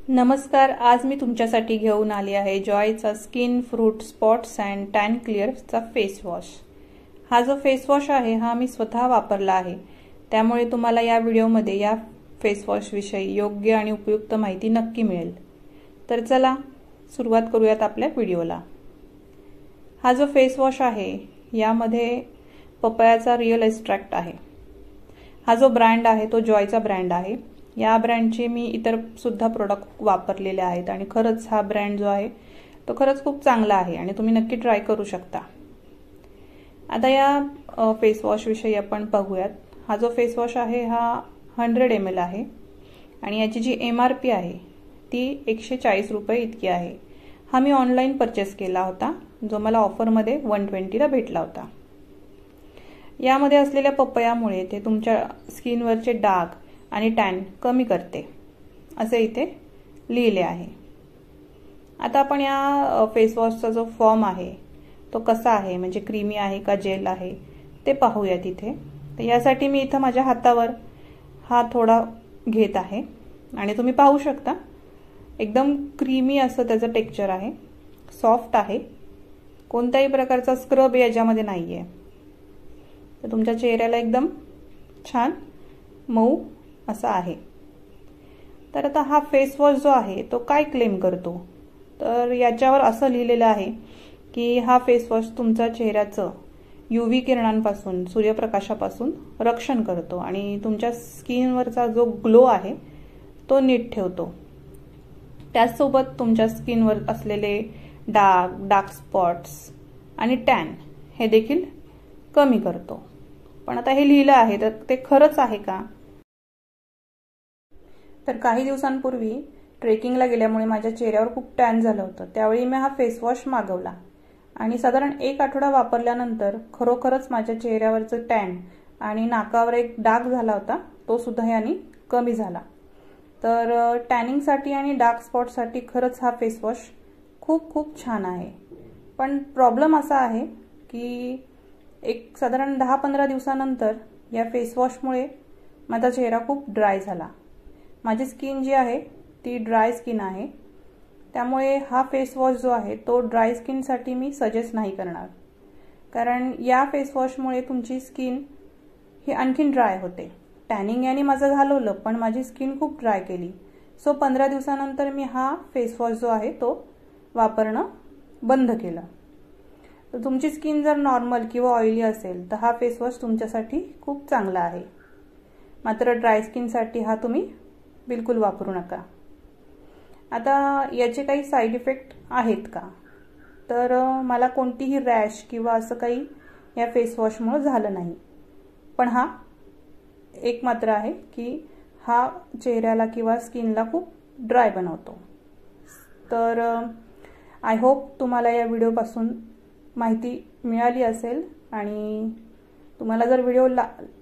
नमस्कार, आज मी तुमच्यासाठी घेऊन आली आहे जॉयचा skin fruit spots and tan क्लिअरचा फेस वॉश। हा जो फेस वॉश आहे हा मी स्वतः वापरला आहे, त्यामुळे तुम्हाला या व्हिडिओमध्ये या फेस वॉश विषयी योग्य आणि उपयुक्त माहिती नक्की मिळेल। तर चला सुरुवात करूयात आपल्या व्हिडिओला। हा जो फेस वॉश आहे यामध्ये पपयाचा रिअल एक्स्ट्रॅक्ट आहे। हा जो ब्रँड आहे तो जॉयचा ब्रँड आहे। या ब्रँडचे मी इतर सुद्धा प्रोडक्ट वापरलेले आहेत आणि खरंच हा ब्रँड जो आहे तो खरंच खूप चांगला आहे आणि तुम्ही नक्की ट्राय करू शकता। आता या फेस वॉश विषयी आपण पाहूयात। हा जो फेस वॉश आहे हा 100 ml आहे आणि याची जी MRP आहे ती 140 रुपये इतकी आहे। हा मी ऑनलाइन परचेस केला होता, जो मला ऑफरमध्ये 120 ला भेटला होता। यामध्ये असलेल्या पपयामुळे ते तुमच्या स्किनवरचे डाग आणि टॅन कमी करते असे इथे लिहिले आहे। आता आपण या फेस वॉशचा जो फॉर्म आहे तो कसा आहे, म्हणजे क्रीमी आहे का जेल आहे ते पाहूयात इथे। तर यासाठी मी इथे माझ्या हातावर हा थोडा घेत आहे आणि तुम्ही पाहू शकता एकदम क्रीमी असं त्याचं टेक्स्चर आहे, सॉफ्ट आहे, कोणत्याही प्रकारचा स्क्रब याच्यामध्ये नाहीये। तर तुमच्या चेहऱ्याला एकदम छान मऊ असा आहे। तर आता हा फेस वॉश जो आहे तो काय क्लेम करतो, तर याच्यावर असं लिहिलेलं आहे की हा फेस वॉश तुमच्या चेहऱ्याचं UV किरणांपासून, सूर्यप्रकाशापासून रक्षण करतो आणि तुमच्या स्किनवरचा जो ग्लो आहे तो नीट ठेवतो। त्याचसोबत तुमच्या स्किनवर असलेले डाग, डार्क स्पॉट्स आणि टॅन हे देखील कमी करतो। पण आता हे लिहिलं आहे तर ते खरंच आहे का? तर काही दिवसांपूर्वी ट्रेकिंगला गेल्यामुळे माझ्या चेहऱ्यावर खूप टॅन झालं होतं। त्यावेळी मी हा फेस वॉश मागवला आणि साधारण 1 आठवडा वापरल्यानंतर खरोखरच माझ्या चेहऱ्यावरचं टॅन आणि नाकावर एक डाग झाला होता तो सुद्धा याने कमी झाला। तर टॅनिंगसाठी आणि डार्क स्पॉटसाठी खरंच हा फेस वॉश खूप खूप छान आहे। पण प्रॉब्लेम असा आहे की एक साधारण 10-15 दिवसानंतर या फेस वॉशमुळे माझा चेहरा खूप ड्राय झाला। माझी स्किन जी आहे ती ड्राय स्किन आहे, त्यामुळे हा फेस वॉश जो आहे तो ड्राय स्किनसाठी मी सजेस्ट नाही करणार, कारण या फेस वॉशमुळे तुमची स्किन ही आणखीन ड्राय होते। टॅनिंग याने माझं घालवलं पण माझी स्किन खूप ड्राय केली। सो 15 दिवसानंतर मी हा फेस वॉश जो आहे तो वापरणं बंद केलं। तर तुमची स्किन जर नॉर्मल किंवा ऑइली असेल तर हा फेस वॉश तुमच्यासाठी खूप चांगला आहे, मात्र ड्राय स्किनसाठी हा तुम्ही बिलकुल वापरू नका। आता याचे काही साइड इफेक्ट आहेत का, तर मला कोणतीही रॅश किंवा असं काही या फेस वॉशमुळे झालं नाही। पण हा एक मात्र आहे की हा चेहऱ्याला किंवा स्किनला खूप ड्राय बनवतो। तर आय होप तुम्हाला या व्हिडिओपासून माहिती मिळाली असेल आणि तुम्हाला जर व्हिडिओ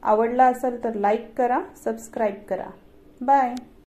आवडला असेल तर लाईक करा, सबस्क्राईब करा। बाय।